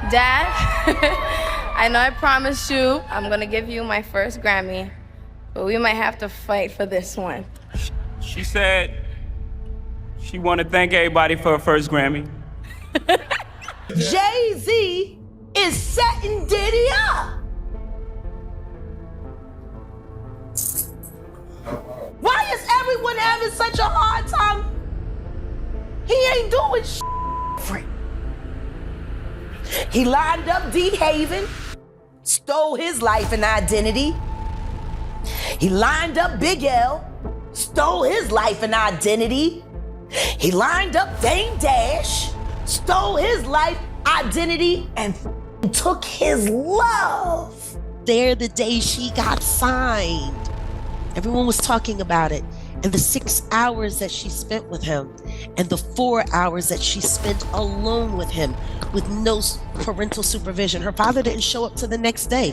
Dad, I know I promised you I'm gonna give you my first Grammy, but we might have to fight for this one. She said she wanted to thank everybody for her first Grammy. Jay-Z is setting Diddy up. Why is everyone having such a hard time? He ain't doing free. He lined up D. Haven, stole his life and identity. He lined up Big L, stole his life and identity. He lined up Dame Dash, stole his life, identity, and took his love. There the day she got signed. Everyone was talking about it, and the 6 hours that she spent with him, and the 4 hours that she spent alone with him, with no parental supervision. Her father didn't show up till the next day.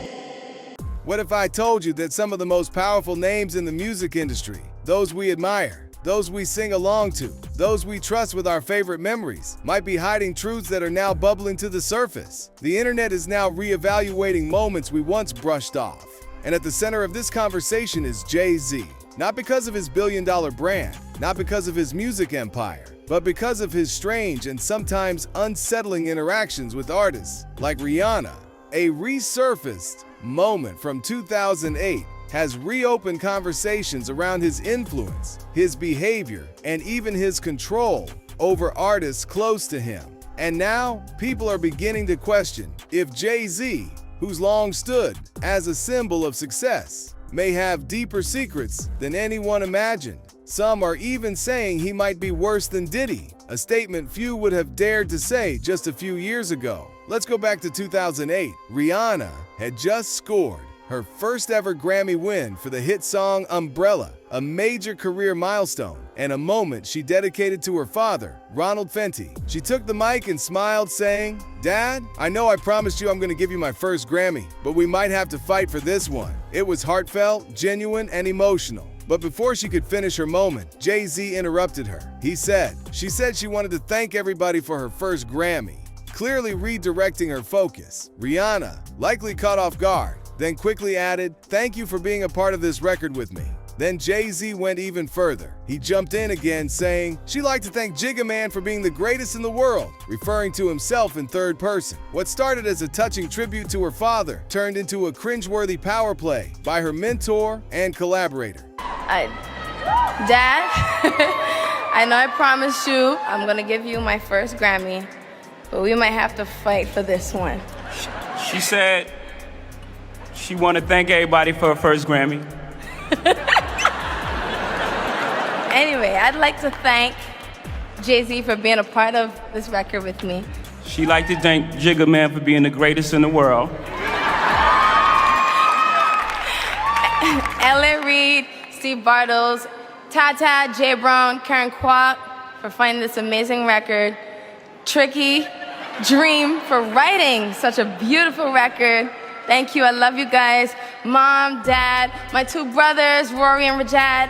What if I told you that some of the most powerful names in the music industry, those we admire, those we sing along to, those we trust with our favorite memories, might be hiding truths that are now bubbling to the surface? The internet is now reevaluating moments we once brushed off. And at the center of this conversation is Jay-Z. Not because of his billion-dollar brand, not because of his music empire, but because of his strange and sometimes unsettling interactions with artists like Rihanna. A resurfaced moment from 2008 has reopened conversations around his influence, his behavior, and even his control over artists close to him. And now, people are beginning to question if Jay-Z, who's long stood as a symbol of success, may have deeper secrets than anyone imagined. Some are even saying he might be worse than Diddy, a statement few would have dared to say just a few years ago. Let's go back to 2008. Rihanna had just scored her first ever Grammy win for the hit song Umbrella, a major career milestone and a moment she dedicated to her father, Ronald Fenty. She took the mic and smiled, saying, "Dad, I know I promised you I'm going to give you my first Grammy, but we might have to fight for this one." It was heartfelt, genuine, and emotional. But before she could finish her moment, Jay-Z interrupted her. She said she wanted to thank everybody for her first Grammy, clearly redirecting her focus. Rihanna, likely caught off guard, then quickly added, "Thank you for being a part of this record with me." Then Jay-Z went even further. He jumped in again, saying she'd like to thank Jigga Man for being the greatest in the world, referring to himself in third person. What started as a touching tribute to her father turned into a cringeworthy power play by her mentor and collaborator. Dad, I know I promised you I'm gonna give you my first Grammy, but we might have to fight for this one. She said she wanted to thank everybody for her first Grammy. Anyway, I'd like to thank Jay-Z for being a part of this record with me. She'd like to thank Jigga Man for being the greatest in the world. Ellen Reed, Steve Bartles, Tata, Jay Brown, Karen Kwok for finding this amazing record. Tricky, Dream for writing such a beautiful record. Thank you, I love you guys. Mom, Dad, my two brothers, Rory and Rajad.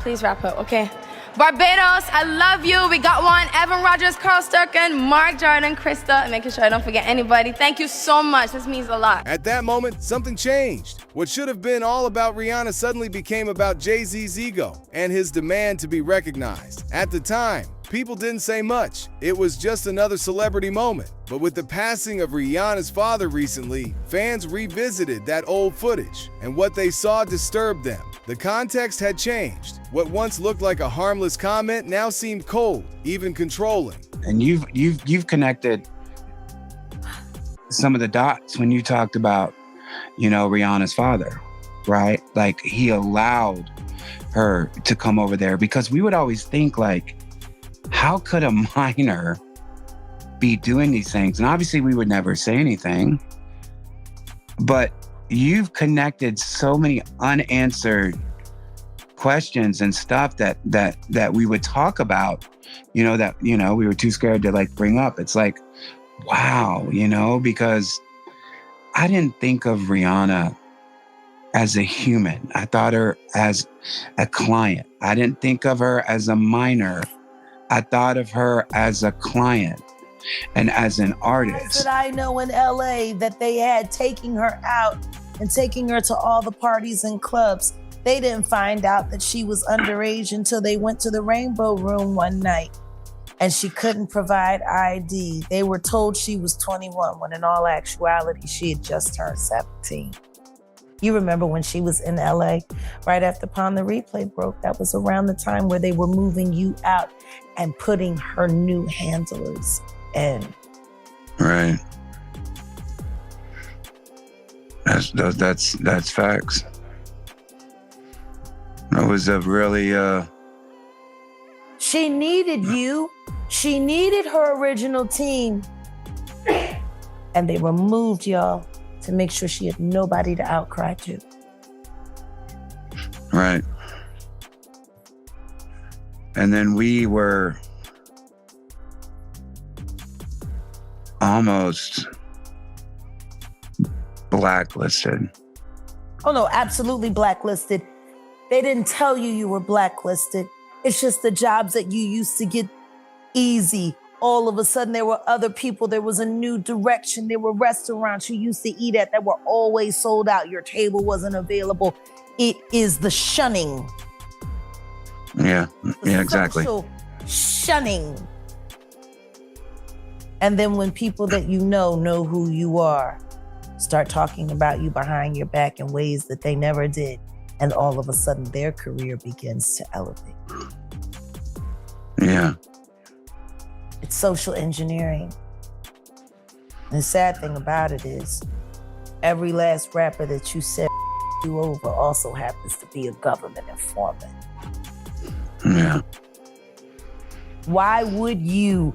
Please wrap up, okay? Barbados, I love you. We got one. Evan Rogers, Carl Sturken, Mark Jordan, Krista, making sure I don't forget anybody. Thank you so much. This means a lot. At that moment, something changed. What should have been all about Rihanna suddenly became about Jay-Z's ego and his demand to be recognized. At the time, people didn't say much. It was just another celebrity moment. But with the passing of Rihanna's father recently, fans revisited that old footage, and what they saw disturbed them. The context had changed. What once looked like a harmless comment now seemed cold, even controlling. And you've connected some of the dots when you talked about, Rihanna's father, right? Like, he allowed her to come over there, because we would always think, like, how could a minor be doing these things? And obviously we would never say anything, but you've connected so many unanswered questions and stuff that we would talk about, we were too scared to bring up. It's like, wow, because I didn't think of Rihanna as a human. I thought her as a client. I didn't think of her as a minor. I thought of her as a client. And as an Guys artist, that I know in LA that they had taking her out and taking her to all the parties and clubs. They didn't find out that she was underage until they went to the Rainbow Room one night and she couldn't provide ID. They were told she was 21 when in all actuality, she had just turned 17. You remember when she was in LA, right after Upon the Replay broke, that was around the time where they were moving you out and putting her new handlers in. right? That's facts. That was a really She needed you. She needed her original team. And they removed y'all to make sure she had nobody to outcry to. right. And then we were almost blacklisted. Oh no, absolutely blacklisted. They didn't tell you you were blacklisted. It's just the jobs that you used to get easy. All of a sudden, there were other people. There was a new direction. There were restaurants you used to eat at that were always sold out. Your table wasn't available. It is the shunning. Yeah, yeah, exactly. Social shunning. And then when people that you know who you are, start talking about you behind your back in ways that they never did. And all of a sudden, their career begins to elevate. Yeah, It's social engineering. And the sad thing about it is, every last rapper that you said you over also happens to be a government informant. yeah, Why would you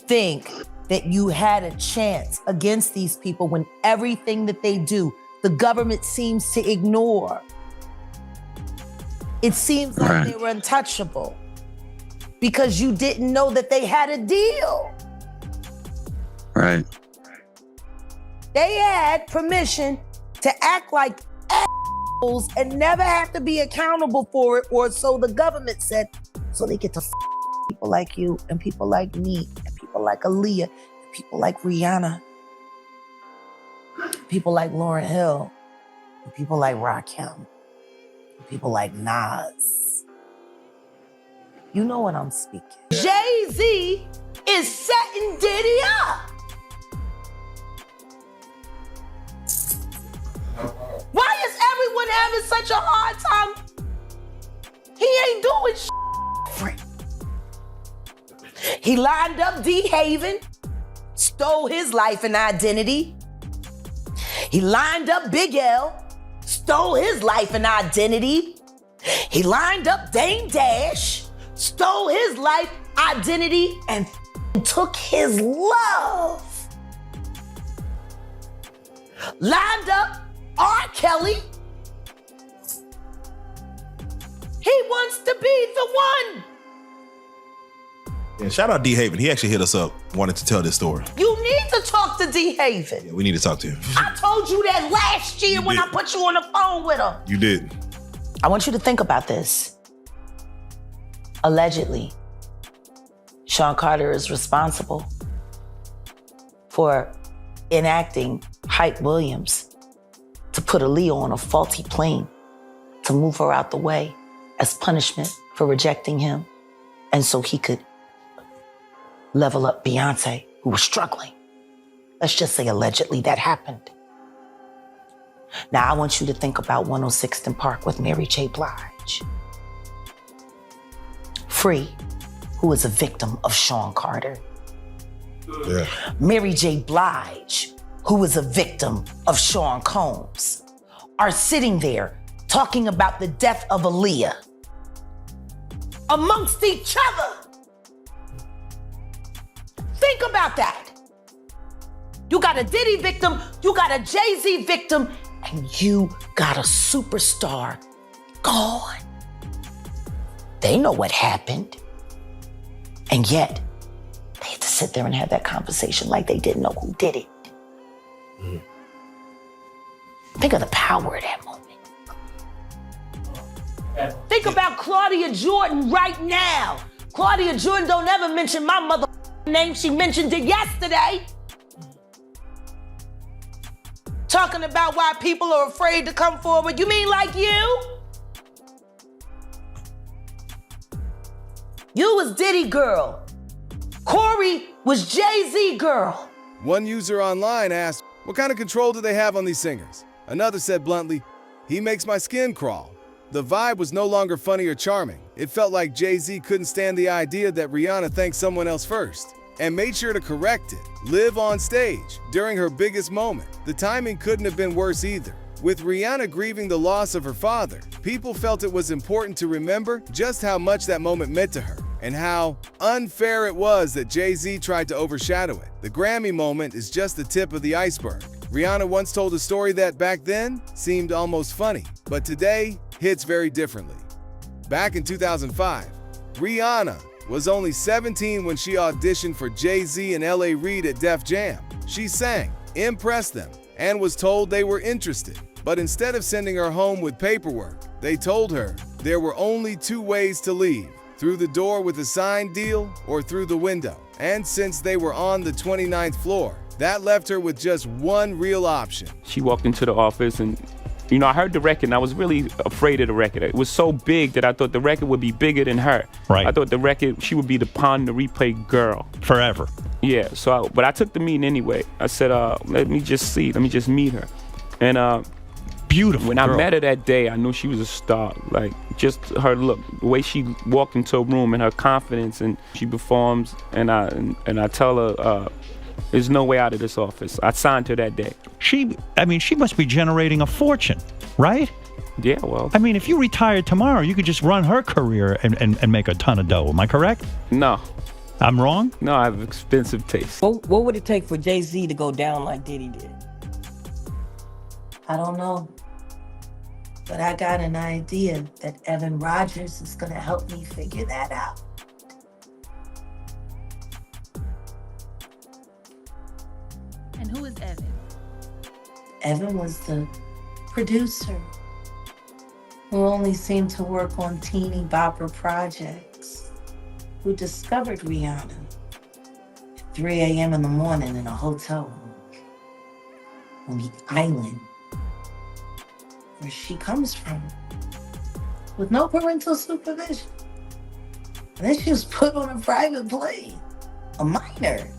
think that you had a chance against these people when everything that they do, the government seems to ignore? It seems like Right. they were untouchable because you didn't know that they had a deal. right. They had permission to act like assholes and never have to be accountable for it, or so the government said, so they get to people like you and people like me and people like Aaliyah and people like Rihanna, people like Lauryn Hill, and people like Rakim, and people like Nas. You know what I'm speaking. Jay-Z is setting Diddy up. Why is everyone having such a hard time? He ain't doing free. He lined up D. Haven, stole his life and identity. He lined up Big L, stole his life and identity. He lined up Dame Dash, stole his life, identity, and took his love. Lined up R. Kelly. He wants to be the one. Yeah, shout out D. Haven. He actually hit us up, wanted to tell this story. You need to talk to D. Haven. Yeah, we need to talk to him. I told you that last year when I did. put you on the phone with him. You did. I want you to think about this. Allegedly, Sean Carter is responsible for enacting Hype Williams to put Aaliyah on a faulty plane to move her out the way as punishment for rejecting him, and so he could level up Beyoncé, who was struggling. Let's just say allegedly that happened. Now I want you to think about 106th and Park with Mary J. Blige. Free, who is a victim of Sean Carter. Yeah. Mary J. Blige, who is a victim of Sean Combs, are sitting there talking about the death of Aaliyah amongst each other. Think about that. You got a Diddy victim, you got a Jay-Z victim, and you got a superstar gone. They know what happened. And yet, they had to sit there and have that conversation like they didn't know who did it. Think of the power of that moment. Think about Claudia Jordan right now. Claudia Jordan don't ever mention my mother name. She mentioned it yesterday. Talking about why people are afraid to come forward. You mean like you? You was Diddy girl. Corey was Jay-Z girl. One user online asked, what kind of control do they have on these singers? Another said bluntly, he makes my skin crawl. The vibe was no longer funny or charming. It felt like Jay-Z couldn't stand the idea that Rihanna thanked someone else first and made sure to correct it, live on stage during her biggest moment. The timing couldn't have been worse either. With Rihanna grieving the loss of her father, people felt it was important to remember just how much that moment meant to her and how unfair it was that Jay-Z tried to overshadow it. The Grammy moment is just the tip of the iceberg. Rihanna once told a story that back then seemed almost funny, but today hits very differently. Back in 2005, Rihanna was only 17 when she auditioned for Jay-Z and L.A. Reid at Def Jam. She sang, impressed them, and was told they were interested. But instead of sending her home with paperwork, they told her there were only two ways to leave: through the door with a signed deal or through the window. And since they were on the 29th floor, that left her with just one real option. She walked into the office and, I heard the record and I was really afraid of the record. It was so big that I thought the record would be bigger than her. Right. I thought the record, she would be the Pon de Replay girl. Forever. Yeah, but I took the meeting anyway. I said, let me just meet her. And Beautiful when girl. I met her that day, I knew she was a star. Like, just her look, the way she walked into a room and her confidence, and she performs, and I tell her, there's no way out of this office. I signed her that day. She must be generating a fortune, right? Yeah, well. I mean, if you retired tomorrow, you could just run her career and make a ton of dough. Am I correct? No. I'm wrong? No, I have expensive taste. What would it take for Jay-Z to go down like Diddy did? I don't know. But I got an idea that Evan Rogers is gonna help me figure that out. And who is Evan? Evan was the producer who only seemed to work on teeny bopper projects, who discovered Rihanna at 3 a.m. in the morning in a hotel room on the island where she comes from, with no parental supervision. And then she was put on a private plane, a minor,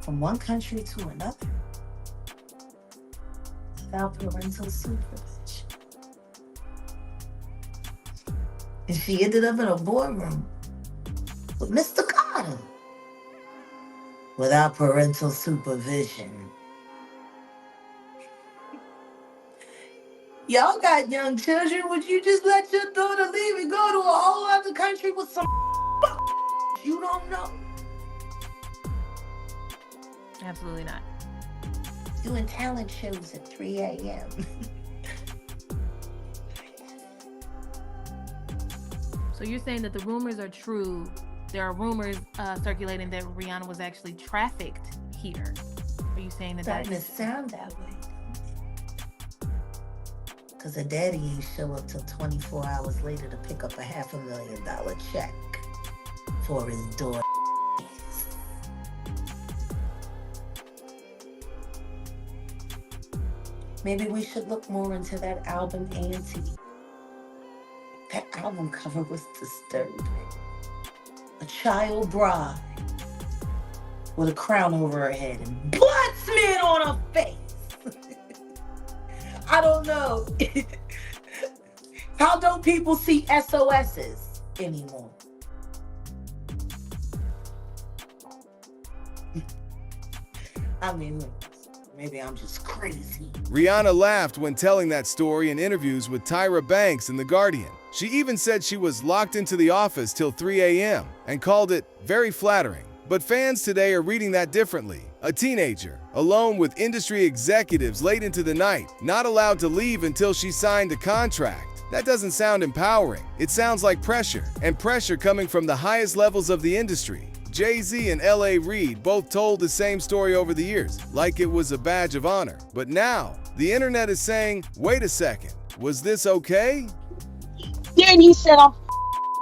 from one country to another, without parental supervision. And she ended up in a boardroom with Mr. Carter, without parental supervision. Y'all got young children. Would you just let your daughter leave and go to a whole other country with some you don't know? Absolutely not. Doing talent shows at 3 a.m. So you're saying that the rumors are true. There are rumors circulating that Rihanna was actually trafficked here. Are you saying that Doesn't it that's... sound that way? Because her daddy ain't show up till 24 hours later to pick up a $500,000 check for his daughter. Maybe we should look more into that album, Auntie. That album cover was disturbing. A child bride with a crown over her head and blood smeared on her face. I don't know. How don't people see SOSs anymore? I mean, look, maybe I'm just crazy. Rihanna laughed when telling that story in interviews with Tyra Banks in The Guardian. She even said she was locked into the office till 3 a.m. and called it very flattering. But fans today are reading that differently. A teenager, alone with industry executives late into the night, not allowed to leave until she signed a contract. That doesn't sound empowering. It sounds like pressure, and pressure coming from the highest levels of the industry. Jay-Z and L.A. Reid both told the same story over the years, like it was a badge of honor. But now, the internet is saying, wait a second, was this okay? Then he said, I'm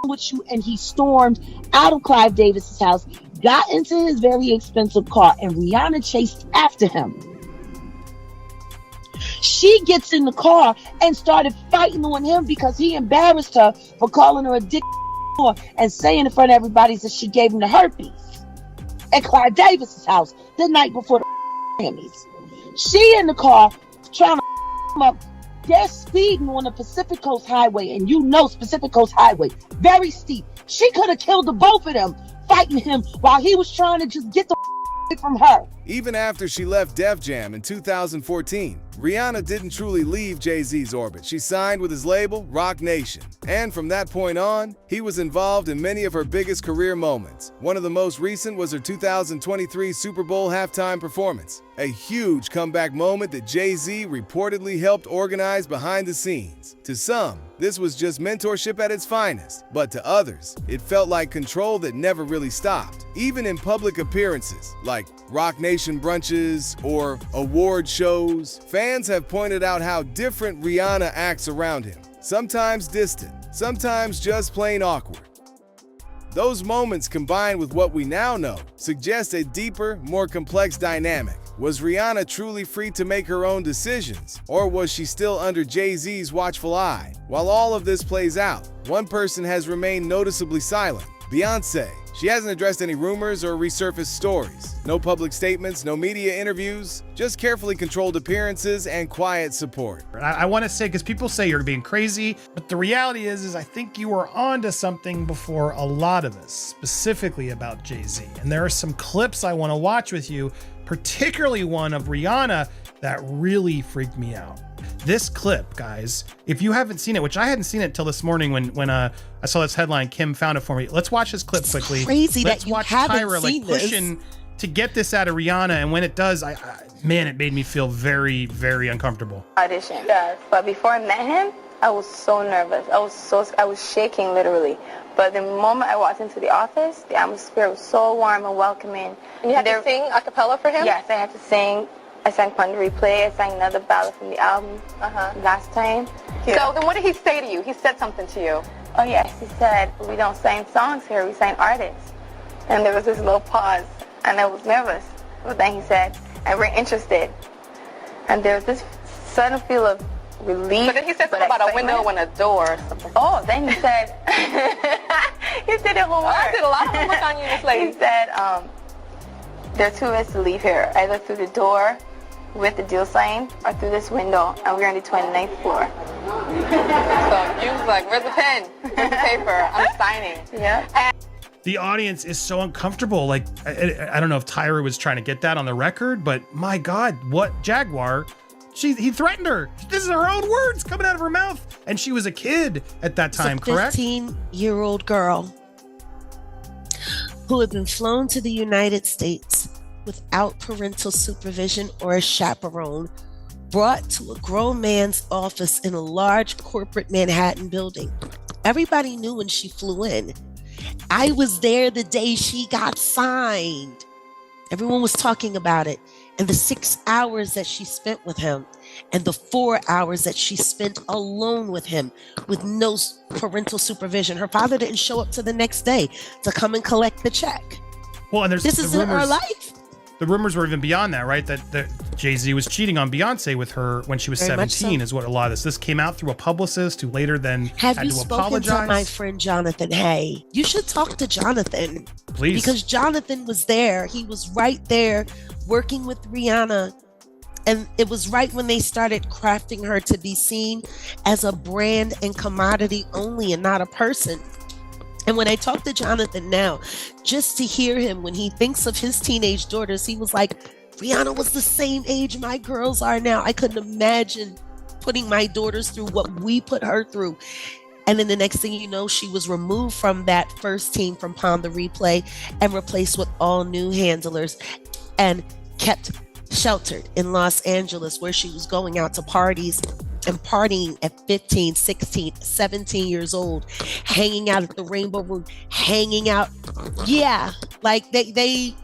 with you, and he stormed out of Clive Davis's house, got into his very expensive car, and Rihanna chased after him. She gets in the car and started fighting on him because he embarrassed her for calling her a dick and saying in front of everybody that she gave him the herpes at Clive Davis's house the night before the Grammys. She in the car trying to him up. They're speeding on the Pacific Coast Highway, and you know Pacific Coast Highway, very steep. She could have killed the both of them fighting him while he was trying to just get the away from her. Even after she left Def Jam in 2014, Rihanna didn't truly leave Jay-Z's orbit. She signed with his label, Roc Nation. And from that point on, he was involved in many of her biggest career moments. One of the most recent was her 2023 Super Bowl halftime performance, a huge comeback moment that Jay-Z reportedly helped organize behind the scenes. To some, this was just mentorship at its finest, but to others, it felt like control that never really stopped. Even in public appearances, like Roc Nation brunches or award shows, fans have pointed out how different Rihanna acts around him. Sometimes distant, sometimes just plain awkward. Those moments, combined with what we now know, suggest a deeper, more complex dynamic. Was Rihanna truly free to make her own decisions, or was she still under Jay-Z's watchful eye? While all of this plays out, one person has remained noticeably silent: Beyoncé. She hasn't addressed any rumors or resurfaced stories. No public statements, no media interviews, just carefully controlled appearances and quiet support. I want to say, because people say you're being crazy, but the reality is I think you were onto something before a lot of us, specifically about Jay-Z. And there are some clips I want to watch with you, particularly one of Rihanna that really freaked me out. This clip, guys, if you haven't seen it, which I hadn't seen it till this morning when I saw this headline, Kim found it for me. Let's watch this clip quickly. Crazy Let's that you watch haven't Tyra seen pushing to get this out of Rihanna, and when it does, man, it made me feel very, very uncomfortable. Audition. Yes. But before I met him, I was so nervous. I was shaking literally. But the moment I walked into the office, the atmosphere was so warm and welcoming. And you had to sing a cappella for him? Yes, I had to sing. I sang Pun Replay. I sang another ballad from the album last time. Yeah. So then what did he say to you? He said something to you. Oh yes, he said, we don't sign songs here, we sign artists. And there was this little pause, and I was nervous. But then he said, and we're interested. And there was this sudden feel of relief. But then he said something about a window and a door or something. Oh, then he said, he did it homework. I did a lot of homework on you, Miss Lady. He said, there are two ways to leave here, either through the door with the deal sign or through this window, and we're on the 29th floor. So you was like, where's the pen? Where's the paper? I'm signing. Yeah. And The audience is so uncomfortable. Like, I don't know if Tyra was trying to get that on the record, but my God, what Jaguar? He threatened her. This is her own words coming out of her mouth. And she was a kid at that time, correct? 15-year-old girl who had been flown to the United States without parental supervision or a chaperone, brought to a grown man's office in a large corporate Manhattan building. Everybody knew when she flew in. I was there the day she got signed. Everyone was talking about it. And the 6 hours that she spent with him, and the 4 hours that she spent alone with him with no parental supervision. Her father didn't show up to the next day to come and collect the check. Well, and this isn't her life. The rumors were even beyond that, right? That Jay-Z was cheating on Beyonce with her when she was Very 17 so. Is what a lot of this came out through a publicist who later then Have had you to spoken apologize. to my friend Jonathan Hay? You should talk to Jonathan. Please. Because Jonathan was there. He was right there working with Rihanna. And it was right when they started crafting her to be seen as a brand and commodity only and not a person. And when I talk to Jonathan now, just to hear him when he thinks of his teenage daughters, he was like, Rihanna was the same age my girls are now. I couldn't imagine putting my daughters through what we put her through. And then the next thing you know, she was removed from that first team from Pon the Replay and replaced with all new handlers and kept sheltered in Los Angeles, where she was going out to parties and partying at 15, 16, 17 years old, hanging out at the Rainbow Room, hanging out. Yeah, like it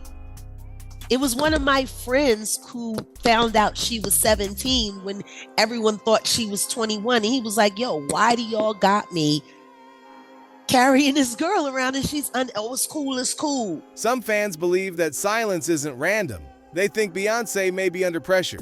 was one of my friends who found out she was 17 when everyone thought she was 21. And he was like, yo, why do y'all got me carrying his girl around and she's, oh, it's cool, it's cool. Some fans believe that silence isn't random. They think Beyoncé may be under pressure,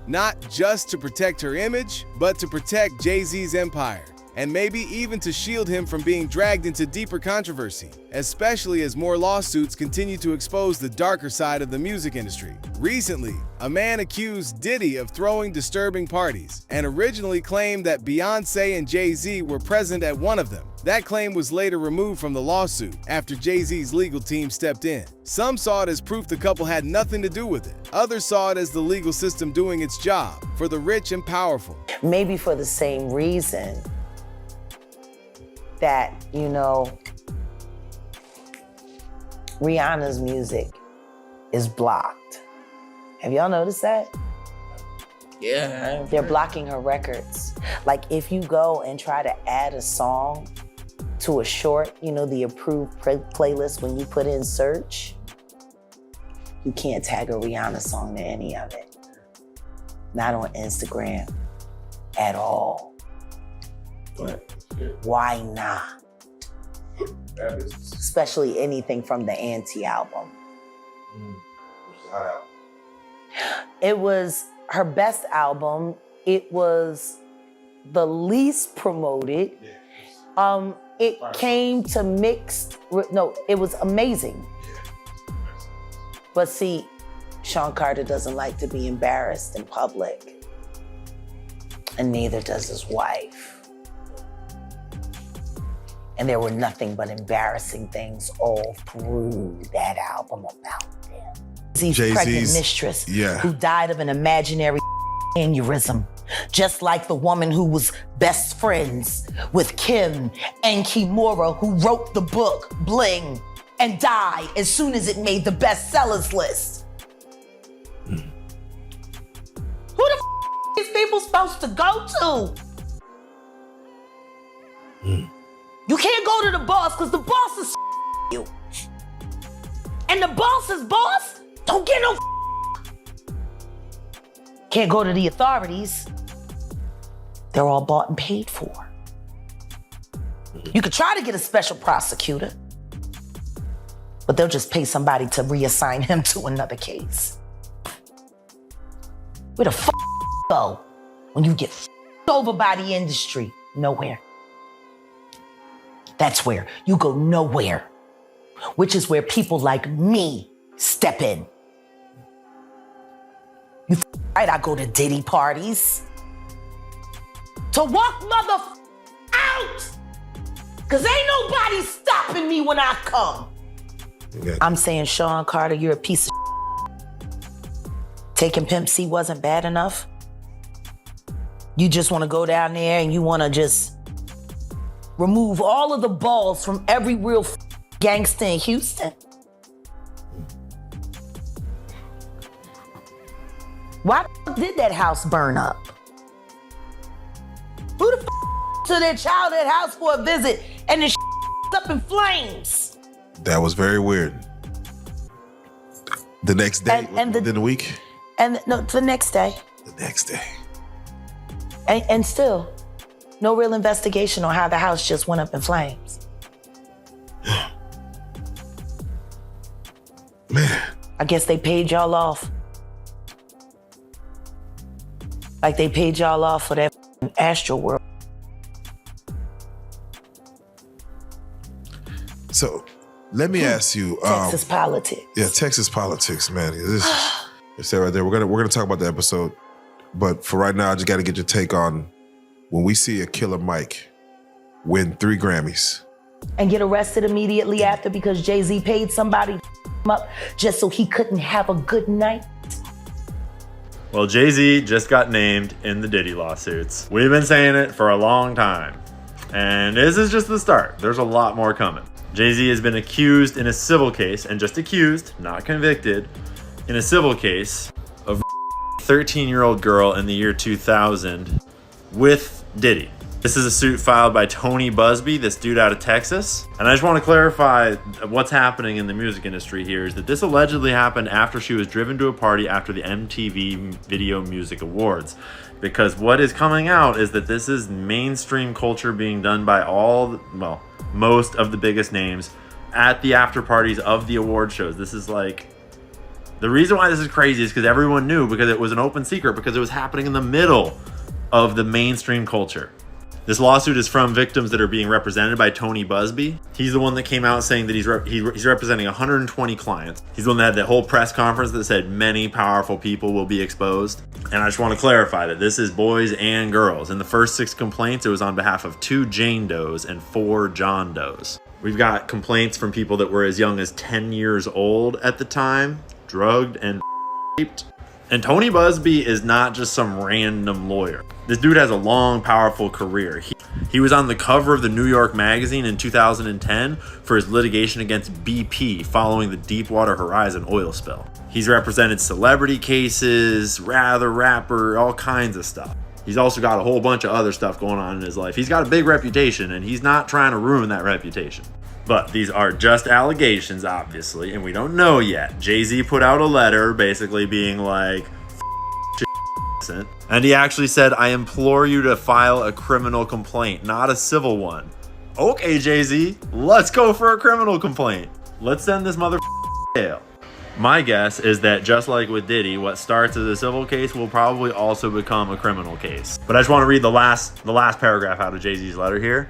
not just to protect her image, but to protect Jay-Z's empire, and maybe even to shield him from being dragged into deeper controversy, especially as more lawsuits continue to expose the darker side of the music industry. Recently, a man accused Diddy of throwing disturbing parties and originally claimed that Beyoncé and Jay-Z were present at one of them. That claim was later removed from the lawsuit after Jay-Z's legal team stepped in. Some saw it as proof the couple had nothing to do with it. Others saw it as the legal system doing its job for the rich and powerful. Maybe for the same reason that, you know, Rihanna's music is blocked. Have y'all noticed that? Yeah. They're blocking her records. Like if you go and try to add a song to a short, you know, the approved playlist when you put in search, you can't tag a Rihanna song to any of it. Not on Instagram at all. Why not? Especially anything from the Auntie album. It was her best album. It was the least promoted. It came to mixed, no, it was amazing. But see, Sean Carter doesn't like to be embarrassed in public. And neither does his wife. And there were nothing but embarrassing things all through that album about them. He's pregnant mistress who died of an imaginary aneurysm, just like the woman who was best friends with Kim and Kimura, who wrote the book Bling and died as soon as it made the bestsellers list. Who the these people supposed to go to? You can't go to the boss because the boss is you. And the boss's boss don't get no Can't go to the authorities. They're all bought and paid for. You could try to get a special prosecutor, but they'll just pay somebody to reassign him to another case. Where the go when you get over by the industry? Nowhere. That's where you go nowhere, which is where people like me step in. You right, I go to Diddy parties to walk mother out, cause ain't nobody stopping me when I come. I'm saying, Sean Carter, you're a piece of Taking Pimp C wasn't bad enough. You just wanna go down there and you wanna just remove all of the balls from every real gangster in Houston. Why did that house burn up? Who the to their childhood house for a visit and it's up in flames? That was very weird. The next day, within a week? And no, the next day. The next day. And still, no real investigation on how the house just went up in flames. Man. I guess they paid y'all off. Like they paid y'all off for that Astro World. So, let me ask you. Texas politics. Yeah, Texas politics, man. This is that right there. We're gonna talk about the episode, but for right now, I just got to get your take on when we see a Killer Mike win 3 Grammys and get arrested immediately after because Jay-Z paid somebody up just so he couldn't have a good night. Well, Jay-Z just got named in the Diddy lawsuits. We've been saying it for a long time. And this is just the start. There's a lot more coming. Jay-Z has been accused in a civil case, and just accused, not convicted, in a civil case of a 13-year-old girl in the year 2000 with Diddy. This is a suit filed by Tony Busby, this dude out of Texas. And I just want to clarify what's happening in the music industry here is that this allegedly happened after she was driven to a party after the MTV Video Music Awards. Because what is coming out is that this is mainstream culture being done by most of the biggest names at the after parties of the award shows. This is like, the reason why this is crazy is because everyone knew, because it was an open secret, because it was happening in the middle of the mainstream culture. This lawsuit is from victims that are being represented by Tony Busby. He's the one that came out saying that he's representing 120 clients. He's the one that had the whole press conference that said many powerful people will be exposed. And I just want to clarify that this is boys and girls. In the first 6 complaints, it was on behalf of 2 Jane Does and 4 John Does. We've got complaints from people that were as young as 10 years old at the time, drugged and raped. And Tony Busby is not just some random lawyer. This dude has a long, powerful career. He was on the cover of the New York Magazine in 2010 for his litigation against BP following the Deepwater Horizon oil spill. He's represented celebrity cases, rapper, all kinds of stuff. He's also got a whole bunch of other stuff going on in his life. He's got a big reputation, and he's not trying to ruin that reputation. But these are just allegations, obviously, and we don't know yet. Jay-Z put out a letter basically being like, shit. And he actually said, I implore you to file a criminal complaint, not a civil one. Okay, Jay-Z, let's go for a criminal complaint. Let's send this mother to jail. My guess is that just like with Diddy, what starts as a civil case will probably also become a criminal case. But I just want to read the last paragraph out of Jay-Z's letter here.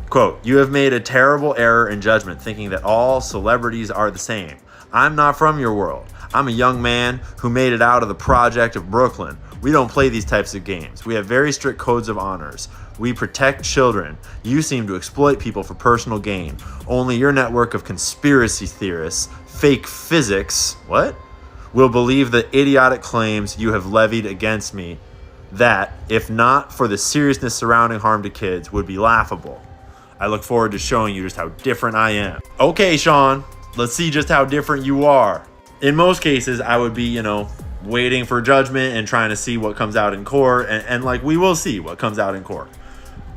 Quote, you have made a terrible error in judgment thinking that all celebrities are the same. I'm not from your world. I'm a young man who made it out of the project of Brooklyn. We don't play these types of games. We have very strict codes of honors. We protect children. You seem to exploit people for personal gain. Only your network of conspiracy theorists, fake physics, will believe the idiotic claims you have levied against me that, if not for the seriousness surrounding harm to kids, would be laughable. I look forward to showing you just how different I am. Okay, Sean, let's see just how different you are. In most cases, I would be, waiting for judgment and trying to see what comes out in court. And like, we will see what comes out in court.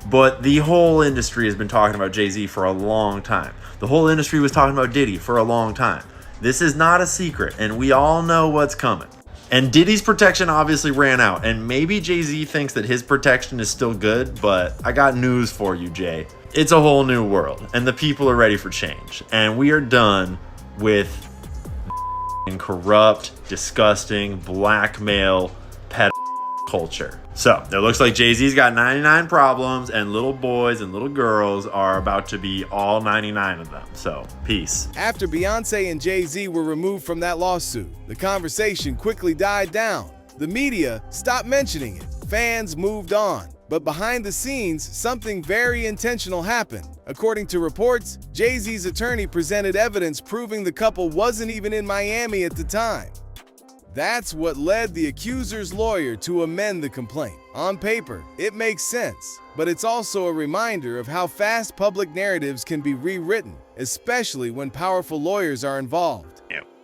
But the whole industry has been talking about Jay-Z for a long time. The whole industry was talking about Diddy for a long time. This is not a secret, and we all know what's coming. And Diddy's protection obviously ran out, and maybe Jay-Z thinks that his protection is still good, but I got news for you, Jay. It's a whole new world, and the people are ready for change. And we are done with corrupt, disgusting, blackmail, pet culture. So, it looks like Jay-Z's got 99 problems, and little boys and little girls are about to be all 99 of them. So, peace. After Beyoncé and Jay-Z were removed from that lawsuit, the conversation quickly died down. The media stopped mentioning it. Fans moved on. But behind the scenes, something very intentional happened. According to reports, Jay-Z's attorney presented evidence proving the couple wasn't even in Miami at the time. That's what led the accuser's lawyer to amend the complaint. On paper, it makes sense, but it's also a reminder of how fast public narratives can be rewritten, especially when powerful lawyers are involved.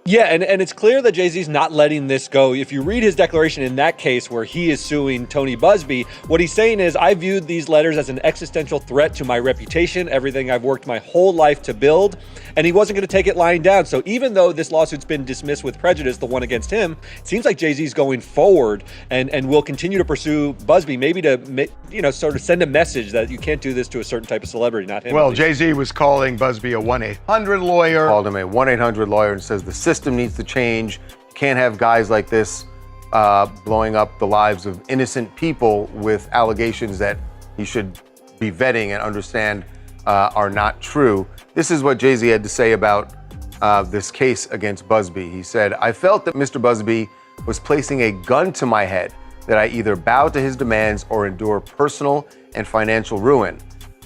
Yeah, and it's clear that Jay-Z's not letting this go. If you read his declaration in that case where he is suing Tony Busby, what he's saying is, I viewed these letters as an existential threat to my reputation, everything I've worked my whole life to build, and he wasn't going to take it lying down. So even though this lawsuit's been dismissed with prejudice, the one against him, it seems like Jay-Z's going forward and will continue to pursue Busby, maybe to sort of send a message that you can't do this to a certain type of celebrity, not him. Well, Jay-Z was calling Busby a 1-800 lawyer. Called him a 1-800 lawyer and says the system needs to change. You can't have guys like this blowing up the lives of innocent people with allegations that he should be vetting and understand are not true. This is what Jay-Z had to say about this case against Busby. He said, I felt that Mr. Busby was placing a gun to my head, that I either bow to his demands or endure personal and financial ruin.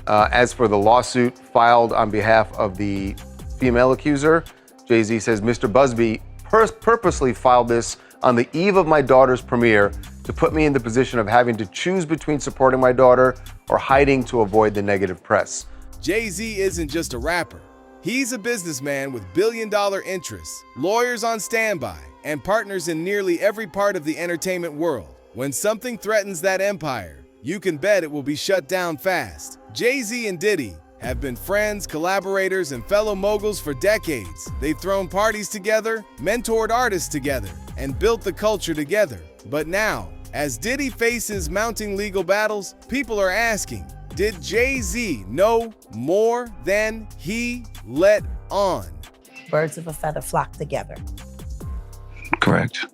As for the lawsuit filed on behalf of the female accuser, Jay-Z says, Mr. Busby purposely filed this on the eve of my daughter's premiere to put me in the position of having to choose between supporting my daughter or hiding to avoid the negative press. Jay-Z isn't just a rapper. He's a businessman with billion-dollar interests, lawyers on standby, and partners in nearly every part of the entertainment world. When something threatens that empire, you can bet it will be shut down fast. Jay-Z and Diddy have been friends, collaborators, and fellow moguls for decades. They've thrown parties together, mentored artists together, and built the culture together. But now, as Diddy faces mounting legal battles, people are asking, Did Jay-Z know more than he let on? Birds of a feather flock together. Correct.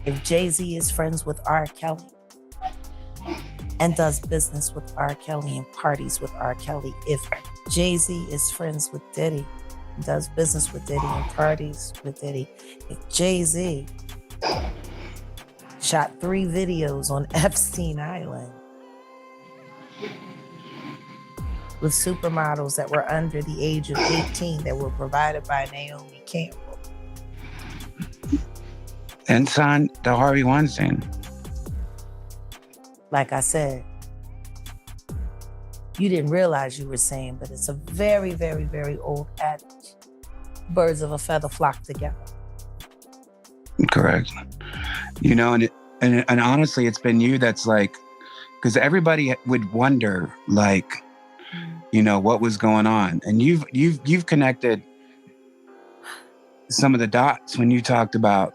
If Jay-Z is friends with R. Kelly and does business with R. Kelly and parties with R. Kelly, if Jay-Z is friends with Diddy and does business with Diddy and parties with Diddy, if Jay-Z shot 3 videos on Epstein Island with supermodels that were under the age of 18 that were provided by Naomi Campbell, And signed the Harvey Weinstein. like I said, you didn't realize you were saying, but it's a very, very, very old adage. Birds of a feather flock together. Correct. You know, and honestly, it's been you that's like, because everybody would wonder, like, you know, what was going on, and you've connected some of the dots when you talked about,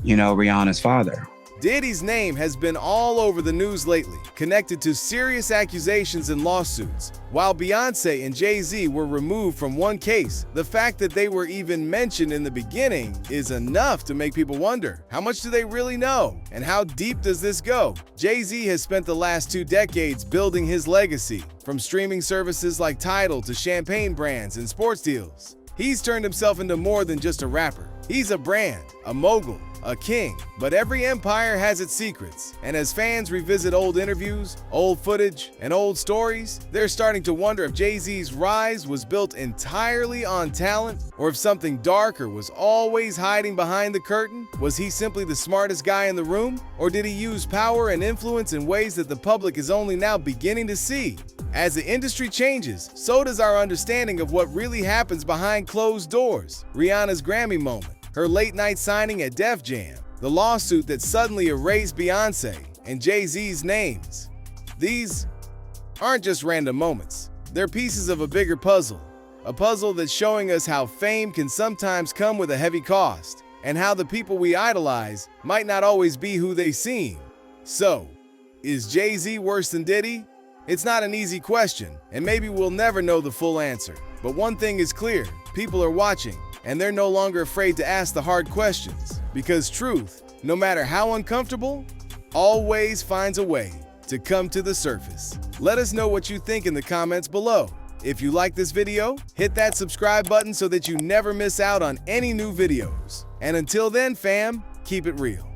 you know, Rihanna's father. Diddy's name has been all over the news lately, connected to serious accusations and lawsuits. While Beyoncé and Jay-Z were removed from one case, the fact that they were even mentioned in the beginning is enough to make people wonder, how much do they really know? And how deep does this go? Jay-Z has spent the last 2 decades building his legacy, from streaming services like Tidal to champagne brands and sports deals. He's turned himself into more than just a rapper. He's a brand, a mogul, a king. But every empire has its secrets, and as fans revisit old interviews, old footage, and old stories, they're starting to wonder if Jay-Z's rise was built entirely on talent, or if something darker was always hiding behind the curtain. Was he simply the smartest guy in the room, or did he use power and influence in ways that the public is only now beginning to see? As the industry changes, so does our understanding of what really happens behind closed doors. Rihanna's Grammy moment, her late-night signing at Def Jam, the lawsuit that suddenly erased Beyoncé and Jay-Z's names. These aren't just random moments. They're pieces of a bigger puzzle, a puzzle that's showing us how fame can sometimes come with a heavy cost, and how the people we idolize might not always be who they seem. So, is Jay-Z worse than Diddy? It's not an easy question, and maybe we'll never know the full answer. But one thing is clear, people are watching, and they're no longer afraid to ask the hard questions. Because truth, no matter how uncomfortable, always finds a way to come to the surface. Let us know what you think in the comments below. If you like this video, hit that subscribe button so that you never miss out on any new videos. And until then, fam, keep it real.